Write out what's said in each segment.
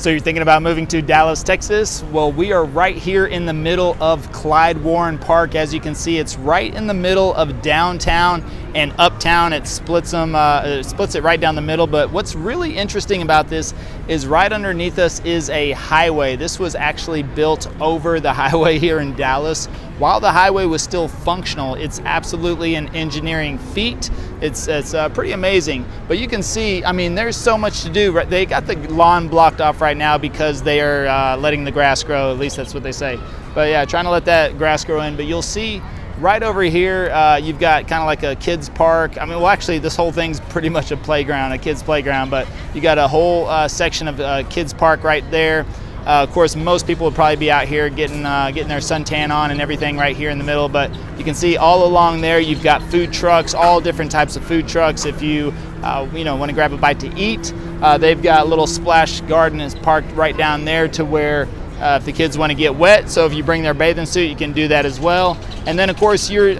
So you're thinking about moving to Dallas, Texas? Well, we are right here in the middle of Clyde Warren Park. As you can see, it's right in the middle of downtown and uptown. It splits it right down the middle. But what's really interesting about this is right underneath us is a highway. This was actually built over the highway here in Dallas. While the highway was still functional, it's absolutely an engineering feat. It's pretty amazing. But you can see, I mean, there's so much to do. They got the lawn blocked off right now because they are letting the grass grow. At least that's what they say. But yeah, trying to let that grass grow in. But you'll see right over here, you've got kind of like a kids park. I mean, well, actually, this whole thing's pretty much a playground, a kids playground. But you got a whole section of kids park right there. Of course, most people would probably be out here getting their suntan on and everything right here in the middle. But you can see all along there, you've got food trucks, all different types of food trucks. If you want to grab a bite to eat, they've got a little splash garden is parked right down there to where if the kids want to get wet. So if you bring their bathing suit, you can do that as well. And then of course, you're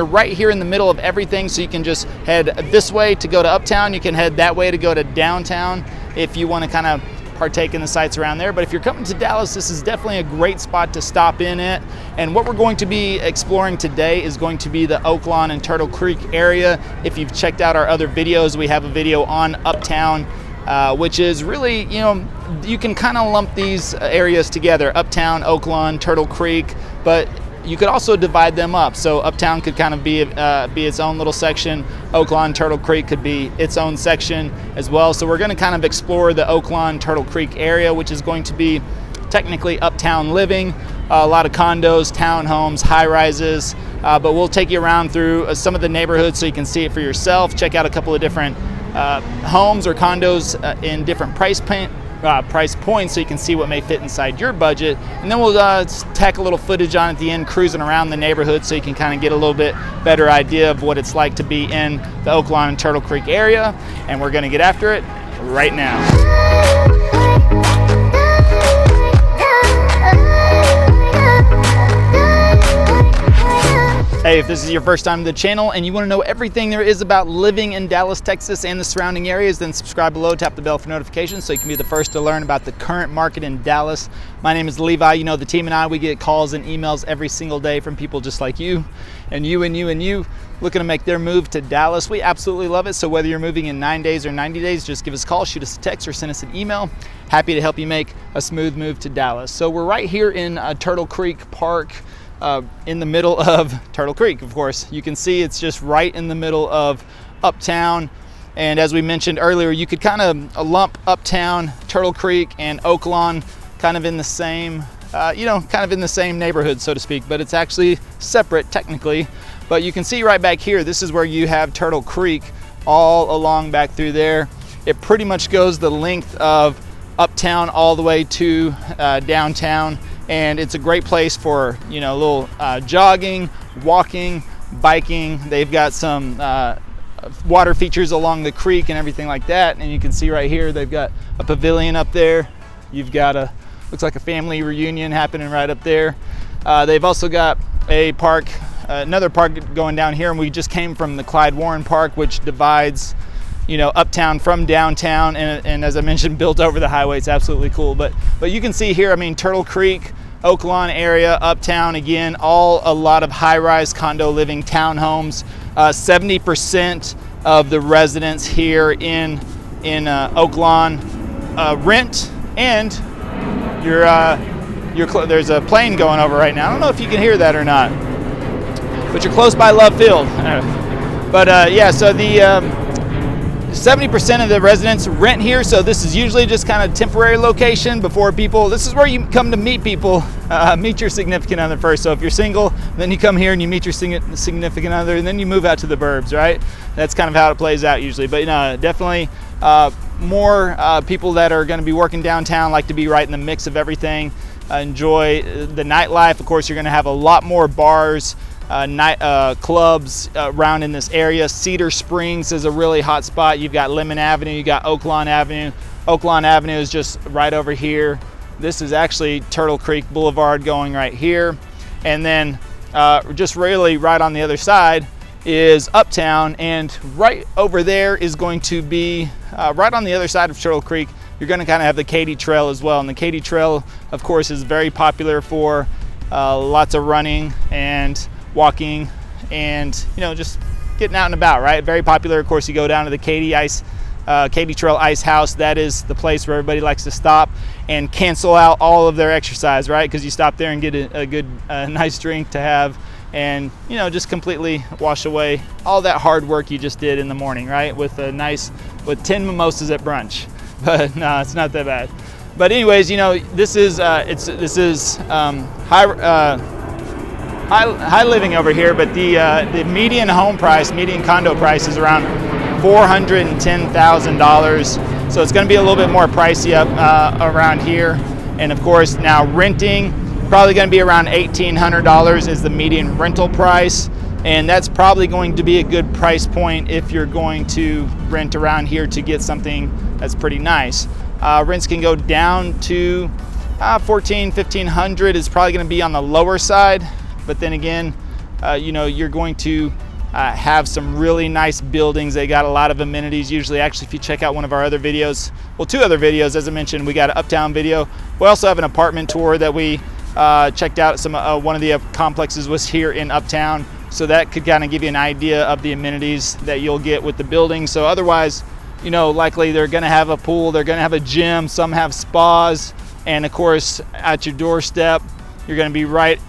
right here in the middle of everything. So you can just head this way to go to uptown. You can head that way to go to downtown if you want to kind of partake in the sites around there. But if you're coming to Dallas, this is definitely a great spot to stop in at. And what we're going to be exploring today is going to be the Oaklawn and Turtle Creek area. If you've checked out our other videos, we have a video on uptown, which is really, you can kind of lump these areas together: uptown, Oaklawn, Turtle Creek, but you could also divide them up. So uptown could kind of be its own little section. Oaklawn, Turtle Creek could be its own section as well. So we're going to kind of explore the Oaklawn, Turtle Creek area, which is going to be technically uptown living, a lot of condos, townhomes, high-rises, but we'll take you around through some of the neighborhoods so you can see it for yourself. Check out a couple of different homes or condos in different price points so you can see what may fit inside your budget. And then we'll tack a little footage on at the end, cruising around the neighborhood so you can kind of get a little bit better idea of what it's like to be in the Oaklawn and Turtle Creek area. And we're going to get after it right now. Hey, if this is your first time to the channel and you want to know everything there is about living in Dallas, Texas and the surrounding areas, then subscribe below, tap the bell for notifications so you can be the first to learn about the current market in Dallas. My name is Levi. You know, the team and I, we get calls and emails every single day from people just like you and you and you and you looking to make their move to Dallas. We absolutely love it. So whether you're moving in 9 days or 90 days, just give us a call, shoot us a text, or send us an email. Happy to help you make a smooth move to Dallas. So we're right here in Turtle Creek Park, in the middle of Turtle Creek. Of course, you can see it's just right in the middle of uptown. And as we mentioned earlier, you could kind of lump uptown, Turtle Creek, and Oaklawn kind of in the same, kind of in the same neighborhood, so to speak, but it's actually separate technically. But you can see right back here, this is where you have Turtle Creek all along back through there. It pretty much goes the length of uptown all the way to downtown. And it's a great place for, a little jogging, walking, biking. They've got some water features along the creek and everything like that. And you can see right here, they've got a pavilion up there. You've got looks like a family reunion happening right up there. They've also got a park, another park going down here. And we just came from the Clyde Warren Park, which divides uptown from downtown, and as I mentioned, built over the highway. It's absolutely cool. But you can see here, I mean, Turtle Creek, Oaklawn area, uptown, again, a lot of high-rise condo living, townhomes. 70% of the residents here in Oaklawn rent, and there's a plane going over right now. I don't know if you can hear that or not, but you're close by Love Field. Yeah, so the 70% of the residents rent here, so this is usually just kind of temporary location before people. This is where you come to meet people, meet your significant other first. So if you're single, then you come here and you meet your significant other, and then you move out to the burbs, right? That's kind of how it plays out usually. But definitely more people that are going to be working downtown like to be right in the mix of everything. Enjoy the nightlife. Of course, you're going to have a lot more bars, clubs around in this area. Cedar Springs is a really hot spot. You've got Lemon Avenue, you got Oaklawn Avenue. Oaklawn Avenue is just right over here. This is actually Turtle Creek Boulevard going right here. And then just really right on the other side is Uptown, and right over there is going to be, right on the other side of Turtle Creek you're going to kind of have the Katy Trail as well. And the Katy Trail, of course, is very popular for lots of running and walking and, you know, just getting out and about, right? Very popular. Of course, you go down to the Katy Trail Ice House. That is the place where everybody likes to stop and cancel out all of their exercise, right? Because you stop there and get a good, nice drink to have, and, you know, just completely wash away all that hard work you just did in the morning, right? With 10 mimosas at brunch. But no, it's not that bad. But anyways, you know, this is high living over here. But the median home price, median condo price, is around $410,000. So it's going to be a little bit more pricey up around here. And of course, now renting, probably going to be around $1,800 is the median rental price. And that's probably going to be a good price point if you're going to rent around here to get something that's pretty nice. Rents can go down to $1,400-1,500 is probably going to be on the lower side. But then again, you know, you're going to have some really nice buildings. They got a lot of amenities usually. Actually, if you check out one of our other videos, well, 2 other videos, as I mentioned, we got an uptown video. We also have an apartment tour that we checked out. One of the complexes was here in Uptown, so that could kind of give you an idea of the amenities that you'll get with the building. So otherwise, you know, likely they're going to have a pool, they're going to have a gym, some have spas, and of course, at your doorstep, you're going to be right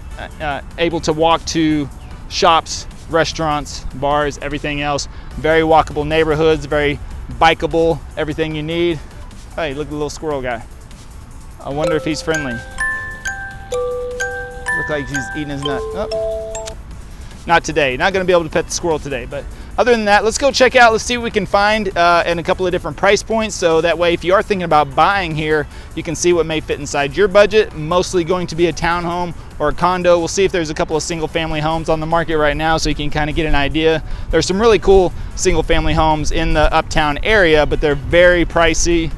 able to walk to shops, restaurants, bars, everything else. Very walkable neighborhoods, very bikeable, everything you need. Hey, look at the little squirrel guy. I wonder if he's friendly. Look like he's eating his nut. Oh. Not today. Not going to be able to pet the squirrel today, but other than that, let's go check out. Let's see what we can find in a couple of different price points. So that way, if you are thinking about buying here, you can see what may fit inside your budget. Mostly going to be a townhome or a condo. We'll see if there's a couple of single family homes on the market right now, so you can kind of get an idea. There's some really cool single family homes in the Uptown area, but they're very pricey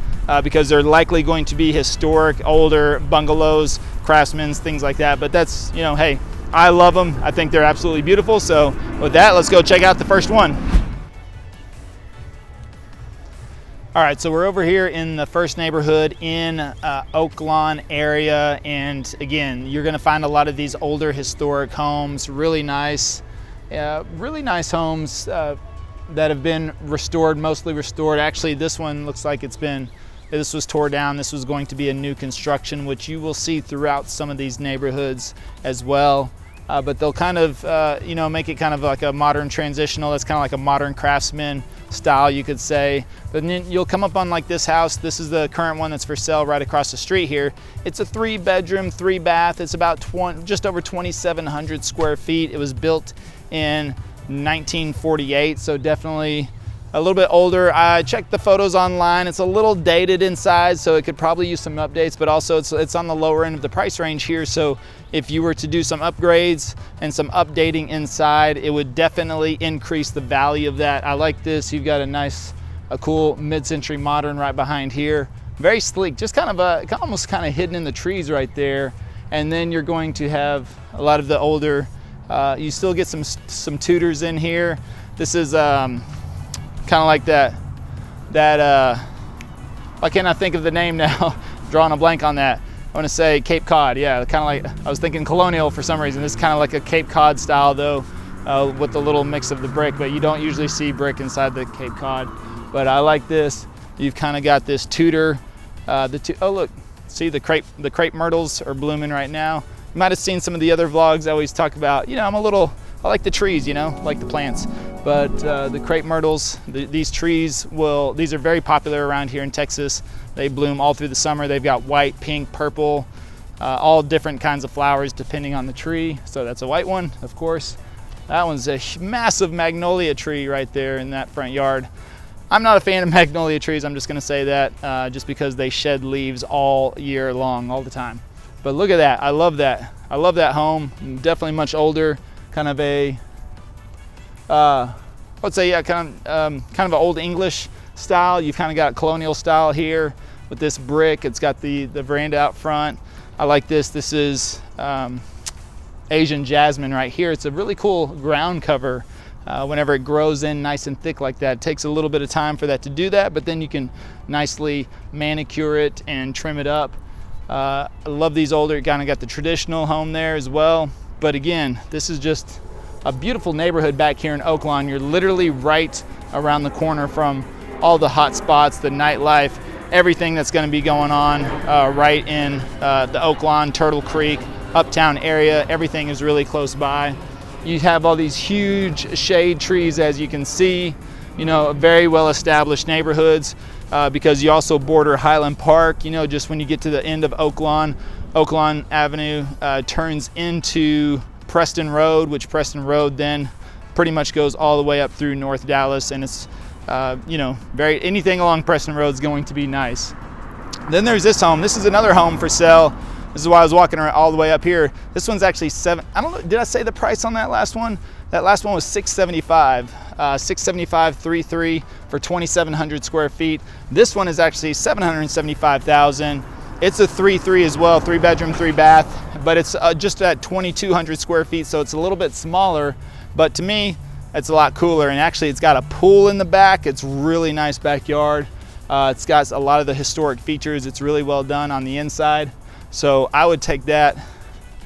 because they're likely going to be historic, older bungalows, craftsmen's, things like that. But that's, you know, hey, I love them. I think they're absolutely beautiful. So with that, let's go check out the first one. All right, so we're over here in the first neighborhood in Oak Lawn area. And again, you're gonna find a lot of these older historic homes, really nice homes that have been restored, mostly restored. Actually, this one looks like this was tore down. This was going to be a new construction, which you will see throughout some of these neighborhoods as well. But they'll kind of, you know, make it kind of like a modern transitional. That's kind of like a modern craftsman style, you could say. But then you'll come up on like this house. This is the current one that's for sale right across the street here. It's a 3-bedroom, 3-bath. It's about just over 2,700 square feet. It was built in 1948, so definitely a little bit older. I checked the photos online. It's a little dated inside, so it could probably use some updates, but also it's on the lower end of the price range here. So if you were to do some upgrades and some updating inside, it would definitely increase the value of that. I like this. You've got a cool mid-century modern right behind here. Very sleek, just kind of almost kind of hidden in the trees right there. And then you're going to have a lot of the older, you still get some Tudors in here. This is kind of like that why can't I think of the name now? Drawing a blank on that. I want to say Cape Cod. Yeah, kind of like, I was thinking colonial for some reason. This is kind of like a Cape Cod style though, with a little mix of the brick, but you don't usually see brick inside the Cape Cod. But I like this. You've kind of got this Tudor, oh look, see the crepe myrtles are blooming right now. You might have seen some of the other vlogs. I always talk about, you know, I like the trees, you know, like the plants. But the crepe myrtles, these trees these are very popular around here in Texas. They bloom all through the summer. They've got white, pink, purple, all different kinds of flowers depending on the tree. So that's a white one, of course. That one's a massive magnolia tree right there in that front yard. I'm not a fan of magnolia trees, I'm just gonna say that, just because they shed leaves all year long, all the time. But look at that, I love that. I love that home, definitely much older, kind of a, I would say, yeah, kind of an old English style. You've kind of got colonial style here with this brick. It's got the veranda out front. I like this. This is Asian jasmine right here. It's a really cool ground cover whenever it grows in nice and thick like that. It takes a little bit of time for that to do that, but then you can nicely manicure it and trim it up. I love these older, you kind of got the traditional home there as well. But again, this is just a beautiful neighborhood back here in Oaklawn. You're literally right around the corner from all the hot spots, the nightlife, everything that's going to be going on right in the Oaklawn, Turtle Creek, Uptown area. Everything is really close by. You have all these huge shade trees, as you can see, you know, very well established neighborhoods because you also border Highland Park. You know, just when you get to the end of Oaklawn, Oaklawn Avenue turns into Preston Road, which Preston Road then pretty much goes all the way up through North Dallas, and it's you know, anything along Preston Road is going to be nice. Then there's this home. This is another home for sale. This is why I was walking around all the way up here. This one's actually I don't know, did I say the price on that last one? That last one was $675, $675 3.3 for 2,700 square feet. This one is actually $775,000. It's a 3.3 as well, 3-bedroom, 3-bath, but it's just at 2,200 square feet, so it's a little bit smaller. But to me, it's a lot cooler, and actually it's got a pool in the back. It's really nice backyard. It's got a lot of the historic features. It's really well done on the inside. So I would take that.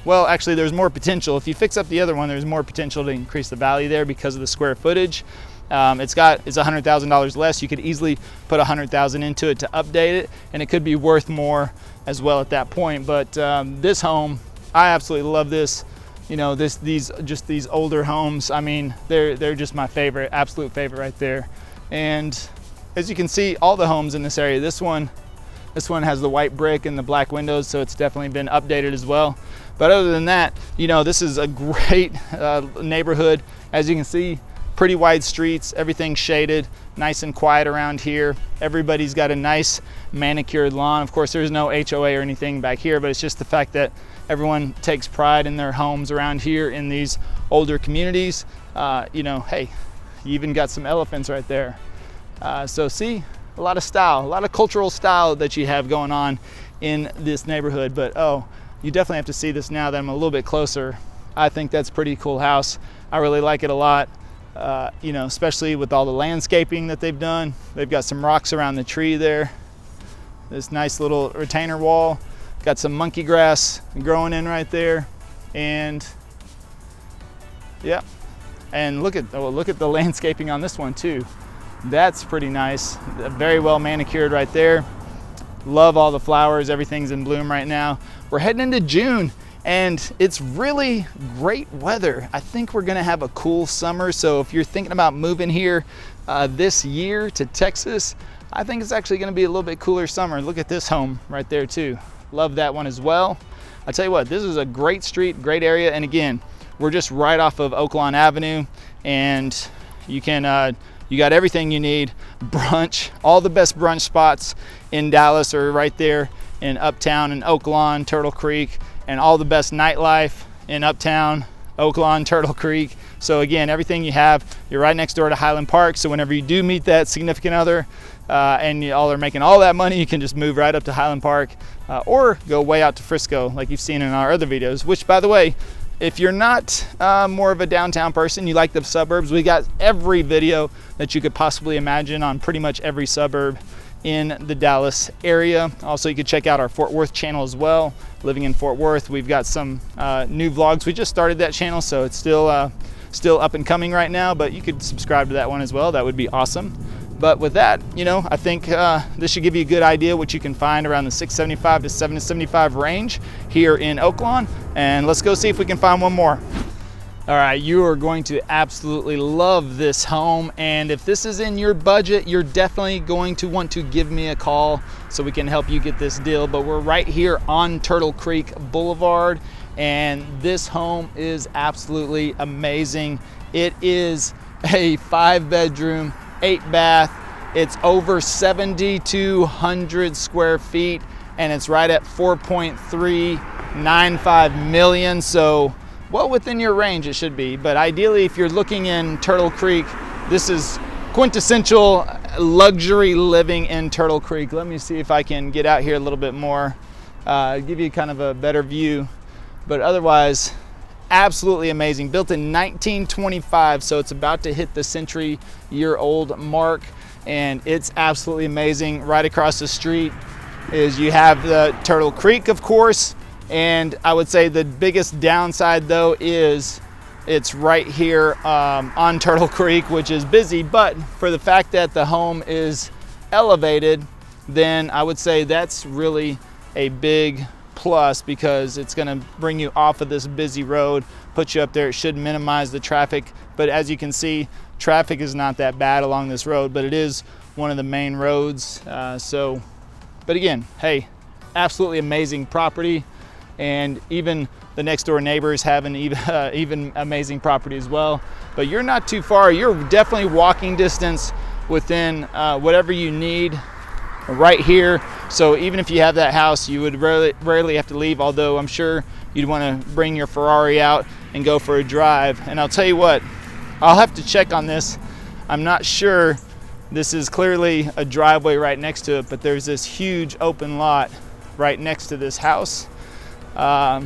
Well, actually there's more potential. If you fix up the other one, there's more potential to increase the value there because of the square footage. It's $100,000 less. You could easily put $100,000 into it to update it, and it could be worth more as well at that point. But this home, I absolutely love this. You know, these older homes, I mean, they're just my favorite, absolute favorite right there. And as you can see, all the homes in this area, this one has the white brick and the black windows, so it's definitely been updated as well. But other than that, you know, this is a great neighborhood. As you can see, pretty wide streets, everything shaded, nice and quiet around here. Everybody's got a nice manicured lawn. Of course, there's no HOA or anything back here, but it's just the fact that everyone takes pride in their homes around here in these older communities. You know, hey, you even got some elephants right there. So see, a lot of style, a lot of cultural style that you have going on in this neighborhood. But oh, you definitely have to see this now that I'm a little bit closer. I think that's a pretty cool house. I really like it a lot. You know, especially with all the landscaping that they've done. They've got some rocks around the tree there. This nice little retainer wall. Got some monkey grass growing in right there. And yeah, and look at the landscaping on this one too. That's pretty nice. Very well manicured right there. Love all the flowers. Everything's in bloom right now. We're heading into June, and it's really great weather. I think we're gonna have a cool summer. So if you're thinking about moving here this year to Texas, I think it's actually gonna be a little bit cooler summer. Look at this home right there too. Love that one as well. I tell you what, this is a great street, great area. And again, we're just right off of Oaklawn Avenue, and you can, you got everything you need. Brunch, all the best brunch spots in Dallas are right there in Uptown and Oaklawn, Turtle Creek, and all the best nightlife in Uptown, Oaklawn, Turtle Creek. So again, everything you have, you're right next door to Highland Park. So whenever you do meet that significant other and you all are making all that money, you can just move right up to Highland Park or go way out to Frisco like you've seen in our other videos, which by the way, if you're not more of a downtown person, you like the suburbs, we got every video that you could possibly imagine on pretty much every suburb in the Dallas area. Also, you could check out our Fort Worth channel as well. Living in Fort Worth, we've got some new vlogs. We just started that channel, so it's still up and coming right now, but you could subscribe to that one as well. That would be awesome. But with that, you know, I think this should give you a good idea what you can find around the 675 to 775 range here in Oaklawn. And let's go see if we can find one more. All right, you are going to absolutely love this home. And if this is in your budget, you're definitely going to want to give me a call so we can help you get this deal. But we're right here on Turtle Creek Boulevard, and this home is absolutely amazing. It is a 5-bedroom, 8-bath. It's over 7,200 square feet, and it's right at 4.395 million. So well within your range it should be. But ideally, if you're looking in Turtle Creek, this is quintessential luxury living in Turtle Creek. Let me see if I can get out here a little bit more, give you kind of a better view. But otherwise, absolutely amazing. Built in 1925, so it's about to hit the century-year-old mark, and it's absolutely amazing. Right across the street is you have the Turtle Creek, of course, and I would say the biggest downside though is it's right here on Turtle Creek, which is busy, but for the fact that the home is elevated, then I would say that's really a big plus, because it's going to bring you off of this busy road, put you up there. It should minimize the traffic, but as you can see, traffic is not that bad along this road, but it is one of the main roads. But again, hey, absolutely amazing property, and even the next door neighbors have an even amazing property as well. But you're not too far. You're definitely walking distance within whatever you need right here. So even if you have that house, you would rarely have to leave, although I'm sure you'd want to bring your Ferrari out and go for a drive. And I'll tell you what, I'll have to check on this. I'm not sure. This is clearly a driveway right next to it, but there's this huge open lot right next to this house. I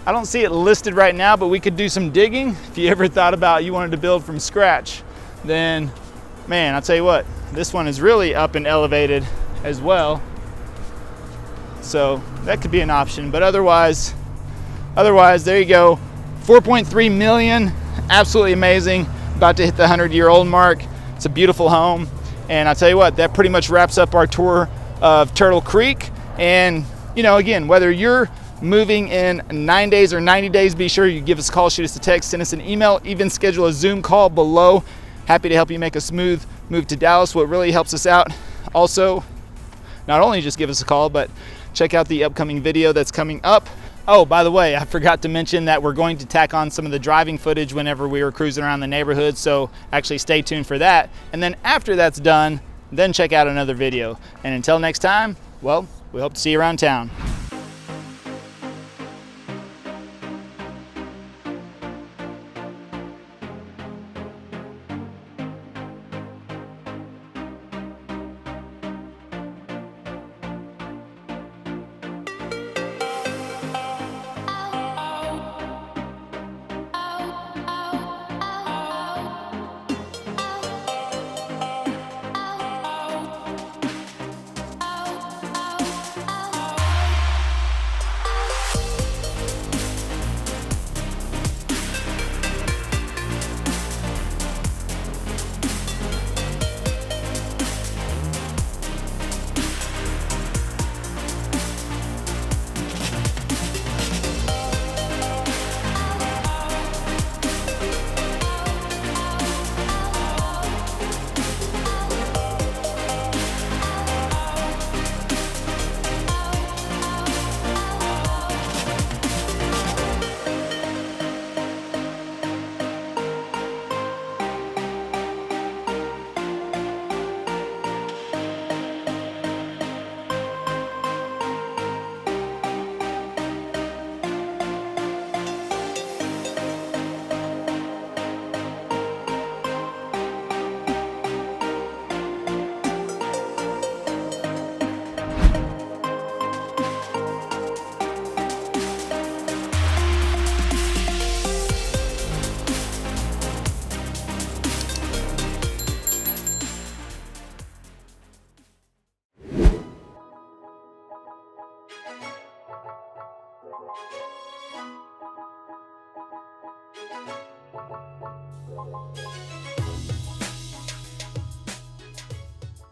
don't see it listed right now, but we could do some digging. If you ever thought about you wanted to build from scratch, then man, I'll tell you what, this one is really up and elevated as well. So that could be an option, but otherwise, there you go. 4.3 million, absolutely amazing. About to hit the 100-year-old mark. It's a beautiful home. And I'll tell you what, that pretty much wraps up our tour of Turtle Creek. And you know, again, whether you're moving in 9 days or 90 days, be sure you give us a call, shoot us a text, send us an email, even schedule a Zoom call below. Happy to help you make a smooth move to Dallas. What really helps us out, also, not only just give us a call, but check out the upcoming video that's coming up. Oh, by the way, I forgot to mention that we're going to tack on some of the driving footage whenever we were cruising around the neighborhood, so actually stay tuned for that. And then after that's done, then check out another video. And until next time, well, we hope to see you around town.